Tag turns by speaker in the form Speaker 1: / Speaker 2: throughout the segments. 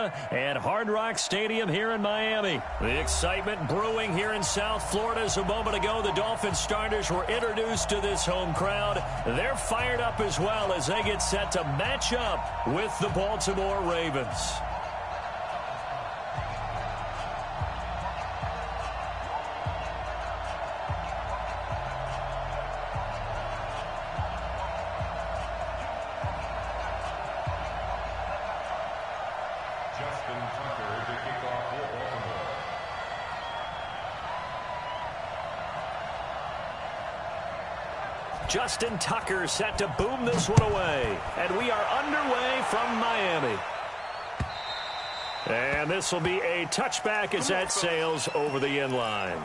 Speaker 1: Florida and Hard Rock Stadium here in Miami. The excitement brewing here in South Florida. As a moment ago, the Dolphins starters were introduced to this home crowd. They're fired up as well as they get set to match up with the Baltimore Ravens. Justin Tucker set to boom this one away. And we are underway from Miami. And this will be a touchback as that sails over the end line.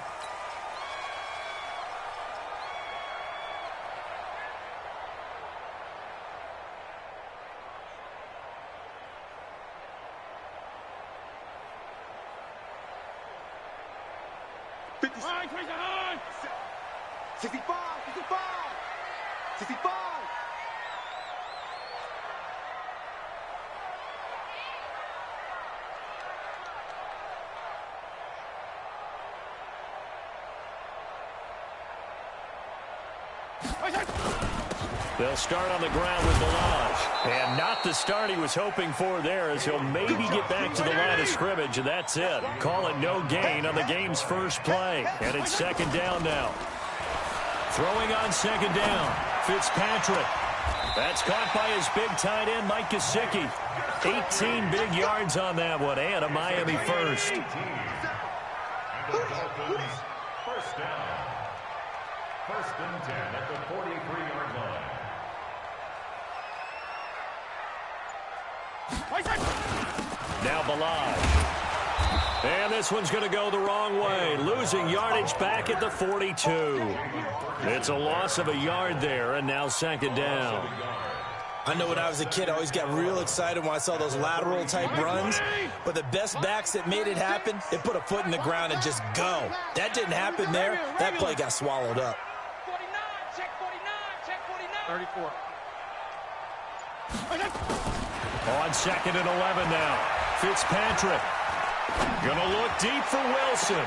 Speaker 1: They'll start on the ground with Ballage. And not the start he was hoping for there, as he'll maybe get back to the line of scrimmage, and that's it. Call it no gain on the game's first play. And it's second down now. Throwing on second down, Fitzpatrick. That's caught by his big tight end, Mike Gesicki. 18 big yards on that one, and a Miami first.
Speaker 2: First down. First and 10 at the 43-yard line.
Speaker 1: Now Ballage. And this one's going to go the wrong way. Losing yardage back at the 42. It's a loss of a yard there, and now second down.
Speaker 3: I know when I was a kid, I always got real excited when I saw those lateral-type runs. But the best backs that made it happen, they put a foot in the ground and just go. That didn't happen there. That play got swallowed up.
Speaker 4: 34.
Speaker 1: On second and 11 now. Fitzpatrick. Gonna look deep for Wilson.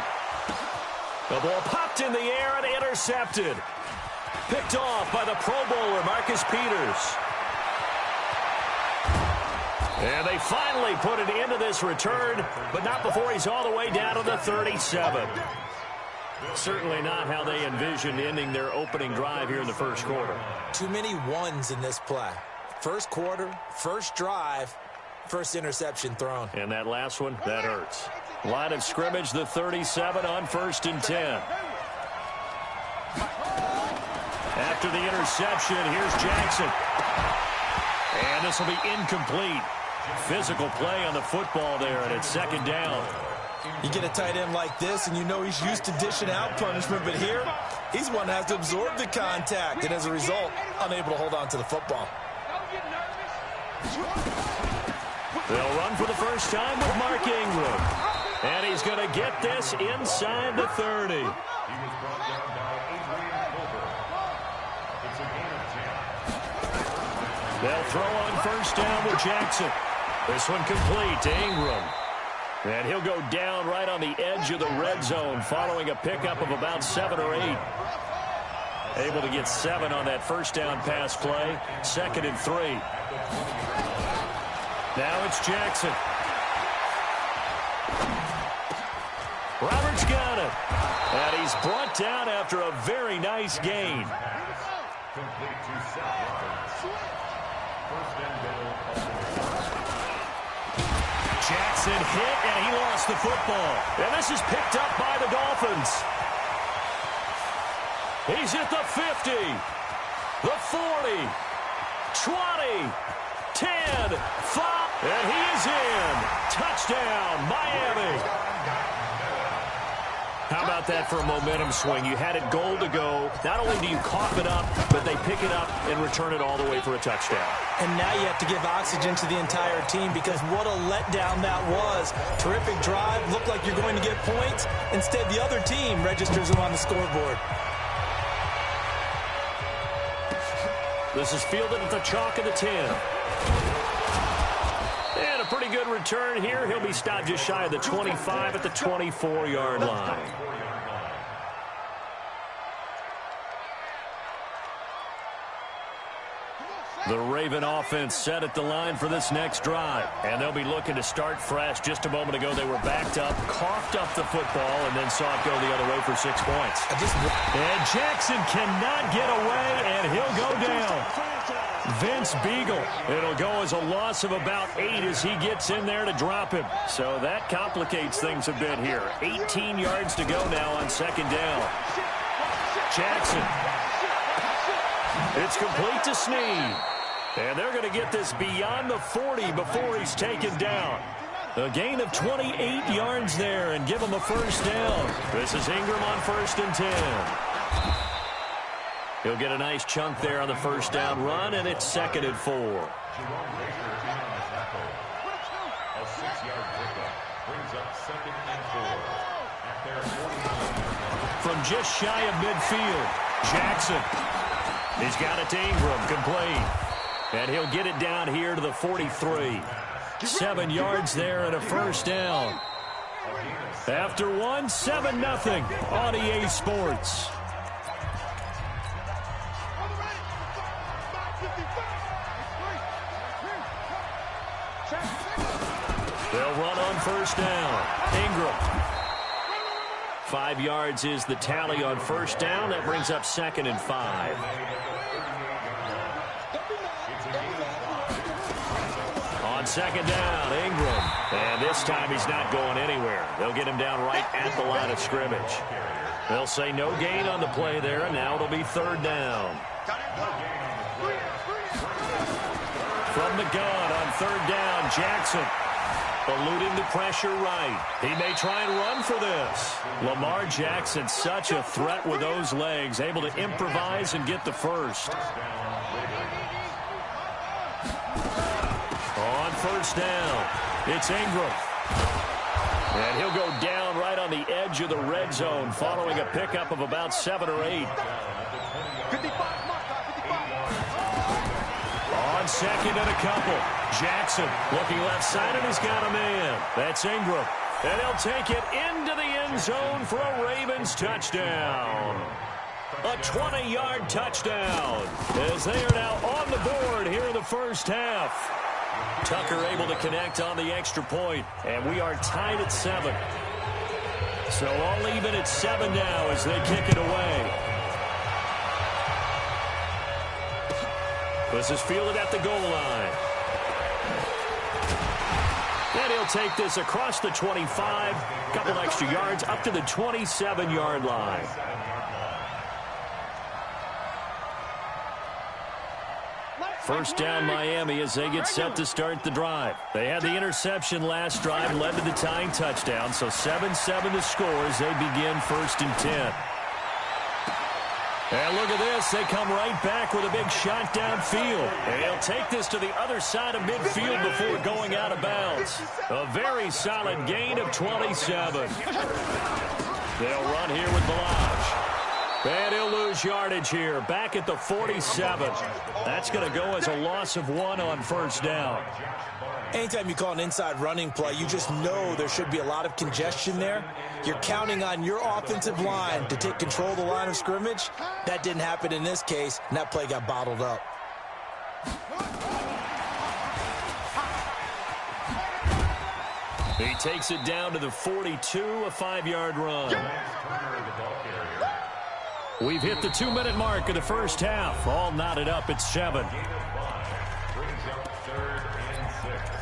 Speaker 1: The ball popped in the air and intercepted. Picked off by the Pro Bowler, Marcus Peters. And they finally put an end to this return, but not before he's all the way down to the 37. Certainly not how they envisioned ending their opening drive here in the first quarter.
Speaker 3: Too many ones in this play. First quarter, first drive, first interception thrown.
Speaker 1: And that last one, that hurts. Line of scrimmage, the 37 on first and 10. After the interception, here's Jackson. And this will be incomplete. Physical play on the football there, and it's second down.
Speaker 3: You get a tight end like this, and you know he's used to dishing out punishment, but here, he's one that has to absorb the contact, and as a result, unable to hold on to the football.
Speaker 1: They'll run for the first time with Mark Ingram. And he's going to get this inside the 30.
Speaker 2: He was brought down by Adrian Colbert. It's a gain of 10.
Speaker 1: They'll throw on first down with Jackson. This one complete to Ingram. And he'll go down right on the edge of the red zone following a pickup of about 7 or 8. Able to get 7 on that first down pass play. Second and 3. Now it's Jackson. Roberts got it. And he's brought down after a very nice gain.
Speaker 2: Complete to Seth Roberts. First and goal.
Speaker 1: Jackson hit, and he lost the football. And this is picked up by the Dolphins. He's at the 50, the 40, 20, 10, 5, and he is in. Touchdown, Miami. How about that for a momentum swing? You had it goal to go. Not only do you cough it up, but they pick it up and return it all the way for a touchdown.
Speaker 3: And now you have to give oxygen to the entire team, because what a letdown that was. Terrific drive. Looked like you're going to get points. Instead, the other team registers them on the scoreboard. This is fielded at the chalk of the 10. And a pretty good return.
Speaker 1: return here. He'll be stopped just shy of the 25 at the 24-yard line. The Raven offense set at the line for this next drive. And they'll be looking to start fresh. Just a moment ago, they were backed up, coughed up the football, and then saw it go the other way for 6 points. And Jackson cannot get away, and he'll go down. Vince Beagle. It'll go as a loss of about 8 as he gets in there to drop him. So that complicates things a bit here. 18 yards to go now on second down. Jackson. It's complete to Snead. And they're going to get this beyond the 40 before he's taken down. A gain of 28 yards there and give him a first down. This is Ingram on 1st and 10. He'll get a nice chunk there on the first down run, and it's 2nd and 4.
Speaker 2: A 6-yard pickup brings up 2nd and 4 at their 49.
Speaker 1: From just shy of midfield, Jackson. He's got it to Ingram, complete. And he'll get it down here to the 43. 7 yards there and a first down. After one, 7-0 on EA Sports. They'll run on first down. Ingram. 5 yards is the tally on first down. That brings up 2nd and 5. On second down, Ingram. And this time he's not going anywhere. They'll get him down right at the line of scrimmage. They'll say no gain on the play there, and now it'll be 3rd down. From the gun on 3rd down, Jackson. Eluding the pressure right. He may try and run for this. Lamar Jackson, such a threat with those legs, able to improvise and get the first. On first down, it's Ingram. And he'll go down right on the edge of the red zone following a pickup of about 7 or 8. On second and a couple. Jackson looking left side, and he's got a man. That's Ingram. And he'll take it into the end zone for a Ravens touchdown. A 20-yard touchdown as they are now on the board here in the first half. Tucker able to connect on the extra point, and we are tied at 7. So all even at 7 now as they kick it away. This is fielded at the goal line. And he'll take this across the 25, couple extra yards up to the 27-yard line. First down Miami as they get set to start the drive. They had the interception last drive, led to the tying touchdown, so 7-7 the score as they begin 1st and 10. And look at this. They come right back with a big shot downfield. And he'll take this to the other side of midfield before going out of bounds. A very solid gain of 27. They'll run here with Balaj. And he'll lose yardage here. Back at the 47. That's going to go as a loss of 1 on first down.
Speaker 3: Anytime you call an inside running play, you just know there should be a lot of congestion there. You're counting on your offensive line to take control of the line of scrimmage. That didn't happen in this case, and that play got bottled up.
Speaker 1: He takes it down to the 42, a 5-yard run. We've hit the 2-minute mark of the first half. All knotted up at 7.
Speaker 2: Brings up 3rd and 6.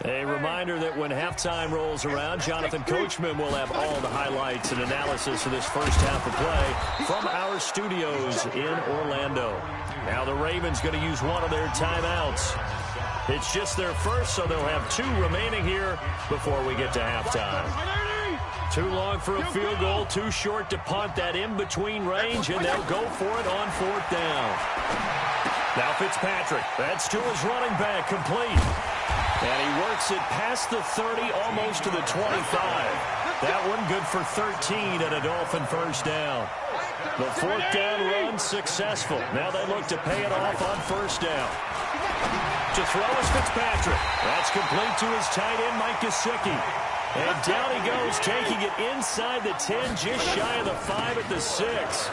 Speaker 1: A reminder that when halftime rolls around, Jonathan Coachman will have all the highlights and analysis of this first half of play from our studios in Orlando. Now the Ravens going to use one of their timeouts. It's just their first, so they'll have 2 remaining here before we get to halftime. Too long for a field goal, too short to punt that in-between range, and they'll go for it on 4th down. Now Fitzpatrick, that's to his running back, complete. And he works it past the 30, almost to the 25. That one good for 13 and a Dolphin first down. The fourth down run successful. Now they look to pay it off on first down. To throw is Fitzpatrick. That's complete to his tight end, Mike Gesicki. And down he goes, taking it inside the 10, just shy of the 5 at the 6.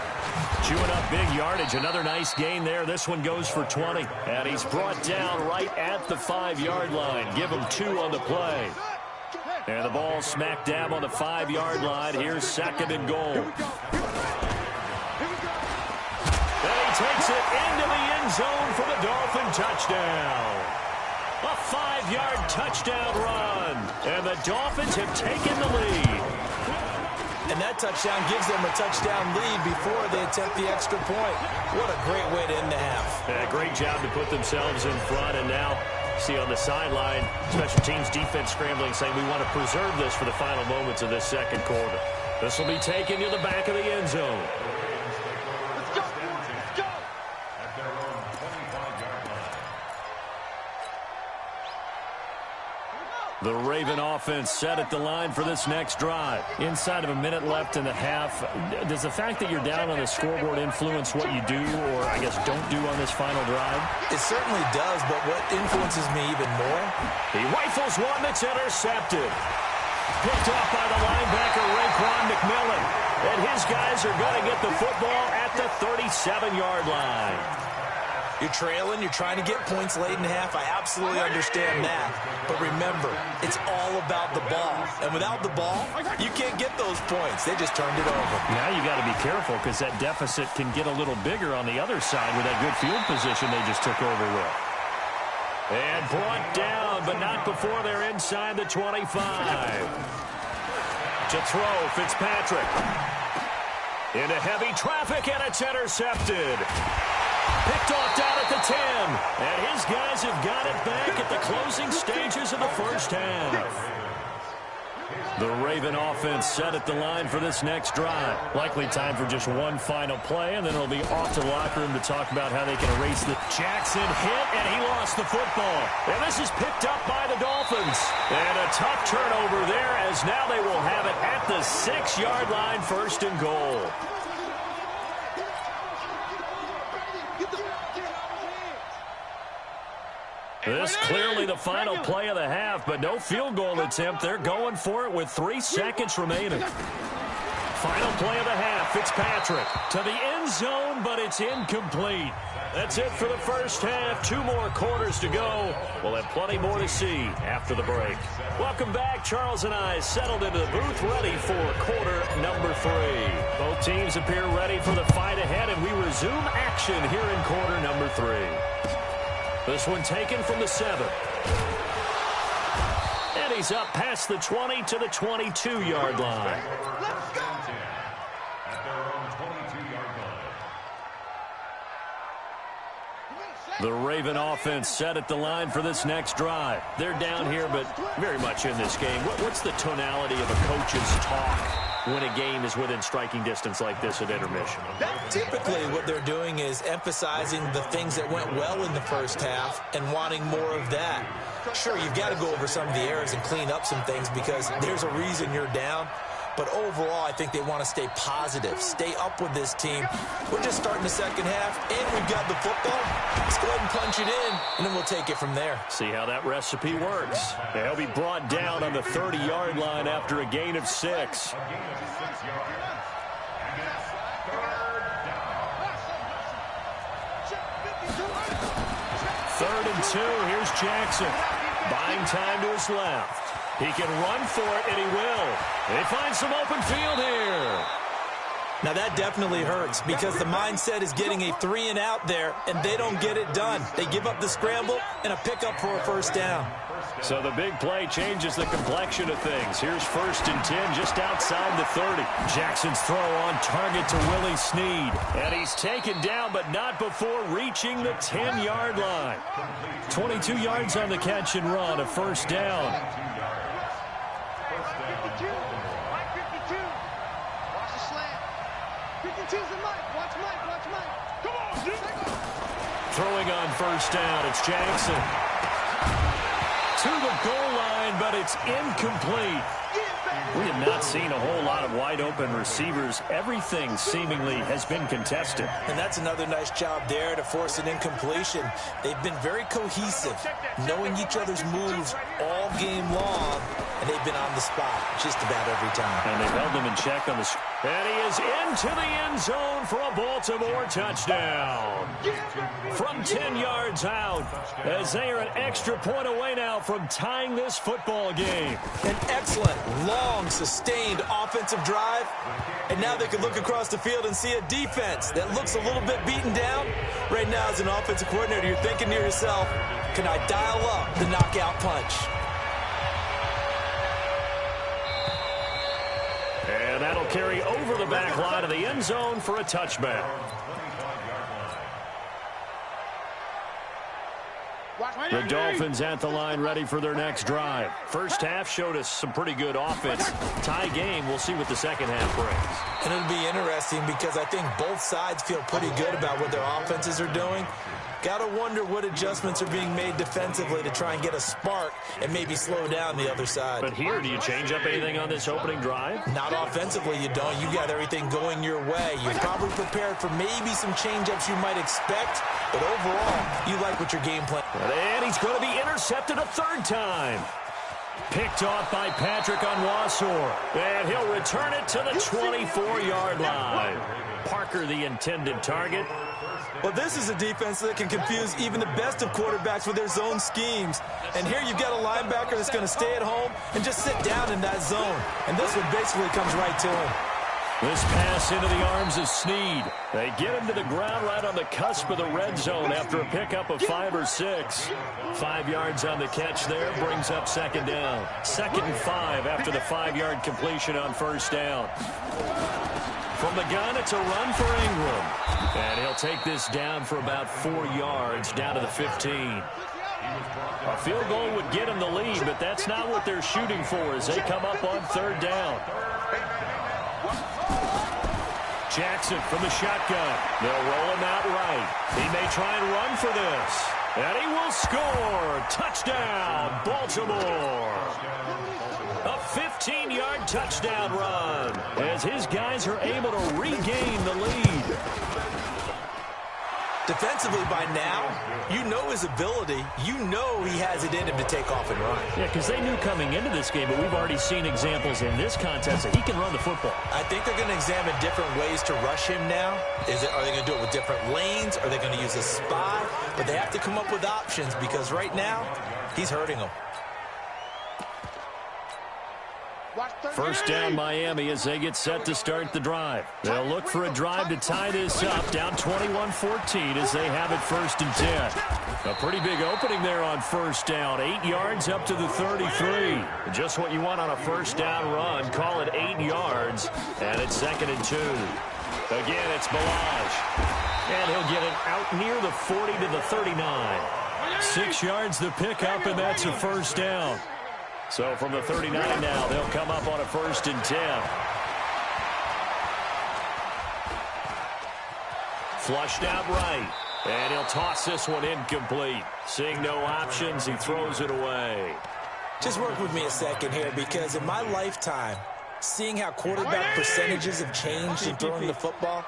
Speaker 1: Chewing up big yardage. Another nice gain there. This one goes for 20. And he's brought down right at the 5-yard line. Give him 2 on the play. And the ball smack dab on the 5-yard line. Here's second and goal. And he takes it into the end zone for the Dolphin touchdown. A 5-yard touchdown run. And the Dolphins have taken the lead.
Speaker 3: And that touchdown gives them a touchdown lead before they attempt the extra point. What a great way to end the half.
Speaker 1: Yeah, great job to put themselves in front. And now, see on the sideline, special teams defense scrambling, saying we want to preserve this for the final moments of this second quarter. This will be taken to the back of the end zone.
Speaker 2: Let's go. At their own 25-yard line.
Speaker 1: The Raven offense set at the line for this next drive. Inside of a minute left in the half, does the fact that you're down on the scoreboard influence what you do or, I guess, don't do on this final drive?
Speaker 3: It certainly does, but what influences me even more?
Speaker 1: He rifles one that's intercepted. Picked off by the linebacker, Raekwon McMillan. And his guys are going to get the football at the 37-yard line.
Speaker 3: You're trailing, you're trying to get points late in half. I absolutely understand that. But remember, it's all about the ball. And without the ball, you can't get those points. They just turned it over.
Speaker 1: Now you got to be careful because that deficit can get a little bigger on the other side with that good field position they just took over with. And brought down, but not before they're inside the 25. To throw, Fitzpatrick. Into heavy traffic, and it's intercepted. Picked off down at the 10. And his guys have got it back at the closing stages of the first half. The Raven offense set at the line for this next drive. Likely time for just one final play, and then it'll be off to the locker room to talk about how they can erase the Jackson hit, and he lost the football. And this is picked up by the Dolphins. And a tough turnover there, as now they will have it at the 6-yard line, first and goal. This clearly the final play of the half, but no field goal attempt. They're going for it with 3 seconds remaining. Final play of the half, Fitzpatrick to the end zone, but it's incomplete. That's it for the first half. 2 more quarters to go. We'll have plenty more to see after the break. Welcome back. Charles and I settled into the booth, ready for quarter number 3. Both teams appear ready for the fight ahead, and we resume action here in quarter number 3. This one taken from the 7. And he's up past the 20 to the 22-yard line.
Speaker 2: Let's go. At their own 22-yard line.
Speaker 1: The Raven offense set at the line for this next drive. They're down here, but very much in this game. What's the tonality of a coach's talk when a game is within striking distance like this at intermission?
Speaker 3: Typically, what they're doing is emphasizing the things that went well in the first half and wanting more of that. Sure, you've got to go over some of the errors and clean up some things because there's a reason you're down. But overall, I think they want to stay positive, stay up with this team. We're just starting the second half, and we've got the football. Let's go ahead and punch it in, and then we'll take it from there.
Speaker 1: See how that recipe works. They'll be brought down on the 30-yard line after a gain of 6.
Speaker 2: A gain of 6 yards. And it's third down.
Speaker 1: Third and 2. Here's Jackson. Buying time to his left. He can run for it, and he will. They find some open field here.
Speaker 3: Now, that definitely hurts because the mindset is getting a 3 and out there, and they don't get it done. They give up the scramble and a pickup for a first down.
Speaker 1: So the big play changes the complexion of things. Here's first and 10 just outside the 30. Jackson's throw on target to Willie Snead. And he's taken down, but not before reaching the 10-yard line. 22 yards on the catch and run, a first down.
Speaker 4: 52. Mike 52. Watch the slant. 52's the Mike. Watch Mike. Watch Mike. Come on, dude.
Speaker 1: Throwing on first down, it's Jackson. To the goal line, but it's incomplete. We have not seen a whole lot of wide-open receivers. Everything seemingly has been contested.
Speaker 3: And that's another nice job there to force an incompletion. They've been very cohesive, knowing each other's moves all game long, and they've been on the spot just about every time.
Speaker 1: And they've held them in check on the... And he is into the end zone for a Baltimore touchdown. From 10 yards out, as they are an extra point away now from tying this football game.
Speaker 3: An excellent, long, sustained offensive drive. And now they can look across the field and see a defense that looks a little bit beaten down. Right now, as an offensive coordinator, you're thinking to yourself, can I dial up the knockout punch?
Speaker 1: And that'll carry over the back line of the end zone for a touchback. The Dolphins at the line ready for their next drive. First half showed us some pretty good offense. Tie game, we'll see what the second half brings.
Speaker 3: And it'll be interesting because I think both sides feel pretty good about what their offenses are doing. Got to wonder what adjustments are being made defensively to try and get a spark and maybe slow down the other side.
Speaker 1: But here, do you change up anything on this opening drive?
Speaker 3: Not offensively, you don't. You got everything going your way. You're probably prepared for maybe some change-ups you might expect, but overall, you like what your game plan.
Speaker 1: And he's going to be intercepted a third time. Picked off by Patrick Onwuasor. And he'll return it to the 24-yard line. Parker, the intended target.
Speaker 3: Well, this is a defense that can confuse even the best of quarterbacks with their zone schemes. And here you've got a linebacker that's going to stay at home and just sit down in that zone. And this one basically comes right to him.
Speaker 1: This pass into the arms of Snead. They get him to the ground right on the cusp of the red zone after a pickup of 5 or 6. 5 yards on the catch there brings up second down. 2nd and 5 after the 5-yard completion on first down. From the gun, it's a run for Ingram. And he'll take this down for about 4 yards, down to the 15. A field goal would get him the lead, but that's not what they're shooting for as they come up on third down. Jackson from the shotgun. They'll roll him out right. He may try and run for this. And he will score. Touchdown, Baltimore. A 15-yard touchdown run as his guys are able to regain the lead.
Speaker 3: Defensively by now, you know his ability. You know he has it in him to take off and run.
Speaker 1: Yeah, because they knew coming into this game, but we've already seen examples in this contest that he can run the football.
Speaker 3: I think they're going to examine different ways to rush him now. Are they going to do it with different lanes? Are they going to use a spy? But they have to come up with options because right now, he's hurting them.
Speaker 1: First down, Miami, as they get set to start the drive. They'll look for a drive to tie this up, down 21-14 as they have it 1st and 10. A pretty big opening there on first down. 8 yards up to the 33. Just what you want on a first down run. Call it 8 yards, and it's 2nd and 2. Again, it's Ballage. And he'll get it out near the 40 to the 39. 6 yards the pickup, and that's a first down. So from the 39 now, they'll come up on a 1st and 10. Flushed out right. And he'll toss this one incomplete. Seeing no options, he throws it away.
Speaker 3: Just work with me a second here because in my lifetime, seeing how quarterback percentages have changed in throwing the football,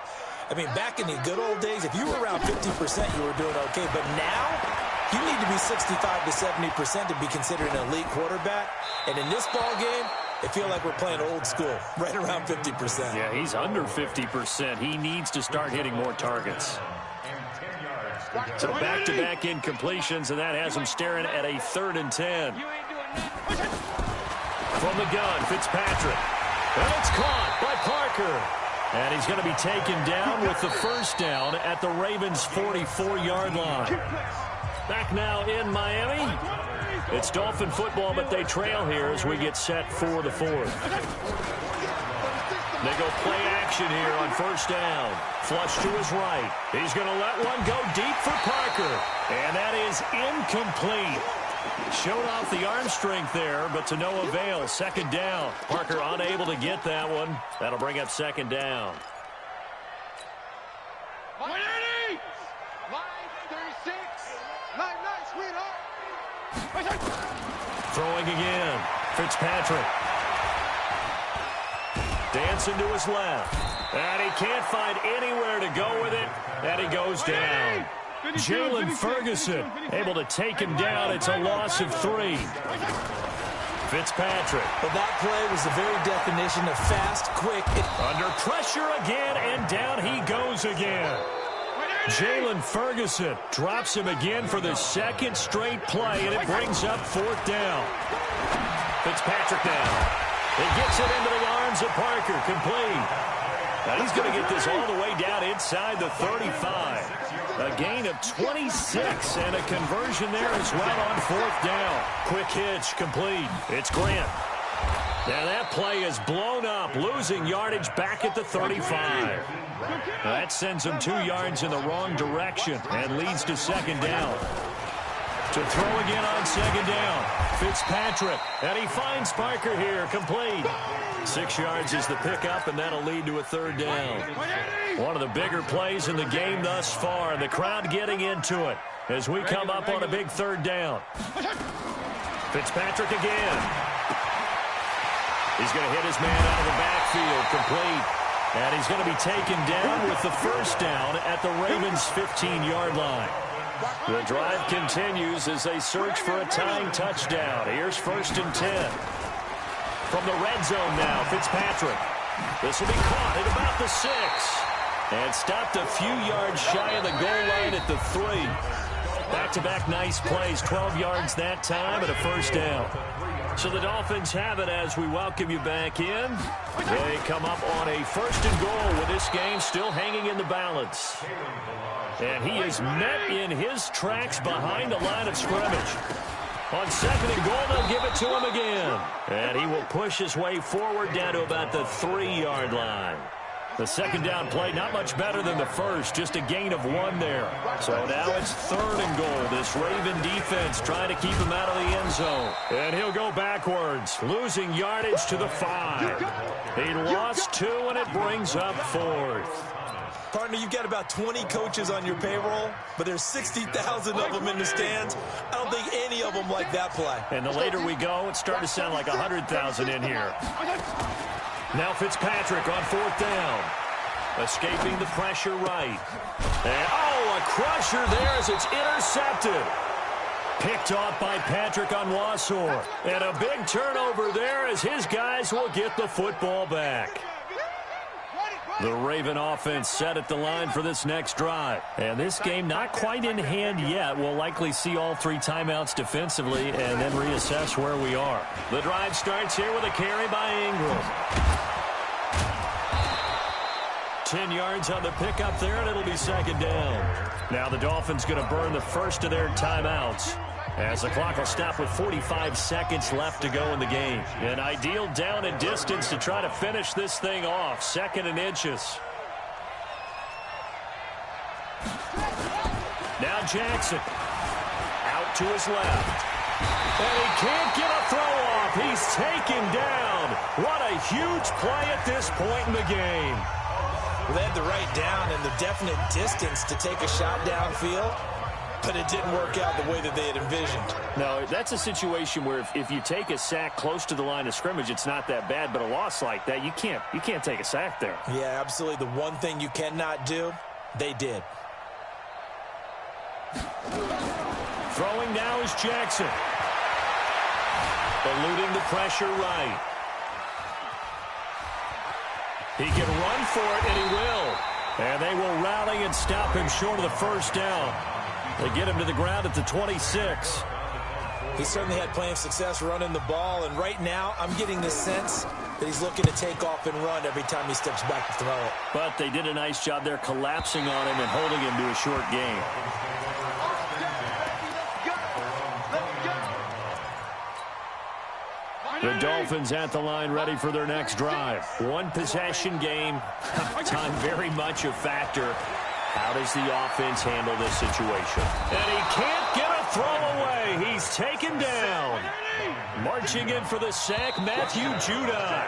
Speaker 3: I mean, back in the good old days, if you were around 50%, you were doing okay. But now, you need to be 65 to 70% to be considered an elite quarterback. And in this ball game, I feel like we're playing old school, right around 50%.
Speaker 1: Yeah, he's under 50%. He needs to start hitting more targets. So back-to-back incompletions, and that has him staring at a 3rd and 10. From the gun, Fitzpatrick. And it's caught by Parker. And he's going to be taken down with the first down at the Ravens' 44-yard line. Back now in Miami. It's Dolphin football, but they trail here as we get set for the 4th. They go play action here on first down. Flush to his right. He's going to let one go deep for Parker. And that is incomplete. Showed off the arm strength there, but to no avail. 2nd down. Parker unable to get that one. That'll bring up 2nd down. Throwing again. Fitzpatrick. Dancing to his left. And he can't find anywhere to go with it. And he goes down. Jalen Ferguson able to take him down. It's a loss of 3. Fitzpatrick.
Speaker 3: Well, that play was the very definition of fast, quick.
Speaker 1: Under pressure again, and down he goes again. Jalen Ferguson drops him again for the second straight play, and it brings up 4th down. Fitzpatrick now. He gets it into the arms of Parker, complete. Now he's going to get this all the way down inside the 35. A gain of 26 and a conversion there as well on 4th down. Quick hitch, complete. It's Grant. Now that play is blown up, losing yardage back at the 35. That sends him 2 yards in the wrong direction and leads to 2nd down. To throw again on 2nd down. Fitzpatrick, and he finds Parker here, complete. 6 yards is the pickup, and that'll lead to a 3rd down. One of the bigger plays in the game thus far. The crowd getting into it as we come up on a big 3rd down. Fitzpatrick again. He's going to hit his man out of the backfield, complete. And he's going to be taken down with the 1st down at the Ravens' 15-yard line. The drive continues as they search for a tying touchdown. Here's 1st and 10. From the red zone now, Fitzpatrick. This will be caught at about the 6. And stopped a few yards shy of the goal line at the 3. Back-to-back nice plays, 12 yards that time and a 1st down. So the Dolphins have it as we welcome you back in. They come up on a 1st and goal with this game still hanging in the balance. And he is met in his tracks behind the line of scrimmage. On 2nd and goal, they'll give it to him again. And he will push his way forward down to about the 3-yard line. The 2nd down play, not much better than the first, just a gain of 1 there. So now it's 3rd and goal. This Raven defense trying to keep him out of the end zone. And he'll go backwards, losing yardage to the 5. He lost 2, and it brings up 4th.
Speaker 3: Partner, you've got about 20 coaches on your payroll, but there's 60,000 of them in the stands. I don't think any of them like that play.
Speaker 1: And the later we go, it's starting to sound like 100,000 in here. Now Fitzpatrick on 4th down. Escaping the pressure right. And, a crusher there as it's intercepted. Picked off by Patrick Onwuasor. And a big turnover there as his guys will get the football back. The Raven offense set at the line for this next drive. And this game not quite in hand yet. We'll likely see all 3 timeouts defensively and then reassess where we are. The drive starts here with a carry by Ingram. 10 yards on the pickup there, and it'll be 2nd down. Now the Dolphins going to burn the first of their timeouts as the clock will stop with 45 seconds left to go in the game. An ideal down and distance to try to finish this thing off. 2nd and inches. Now Jackson. Out to his left. And he can't get a throw off. He's taken down. What a huge play at this point in the game.
Speaker 3: Well, they had the right down and the definite distance to take a shot downfield, but it didn't work out the way that they had envisioned.
Speaker 1: No, that's a situation where if you take a sack close to the line of scrimmage, it's not that bad, but a loss like that, you can't take a sack there.
Speaker 3: Yeah, absolutely. The one thing you cannot do, they did.
Speaker 1: Throwing now is Jackson. Eluding the pressure right. He can run for it, and he will. And they will rally and stop him short of the 1st down. They get him to the ground at the 26.
Speaker 3: He certainly had plenty of success running the ball, and right now I'm getting the sense that he's looking to take off and run every time he steps back to throw it.
Speaker 1: But they did a nice job there collapsing on him and holding him to a short gain. The Dolphins at the line ready for their next drive. 1 possession game. Time very much a factor. How does the offense handle this situation? And he can't get a throw away. He's taken down. Marching in for the sack, Matthew Judon.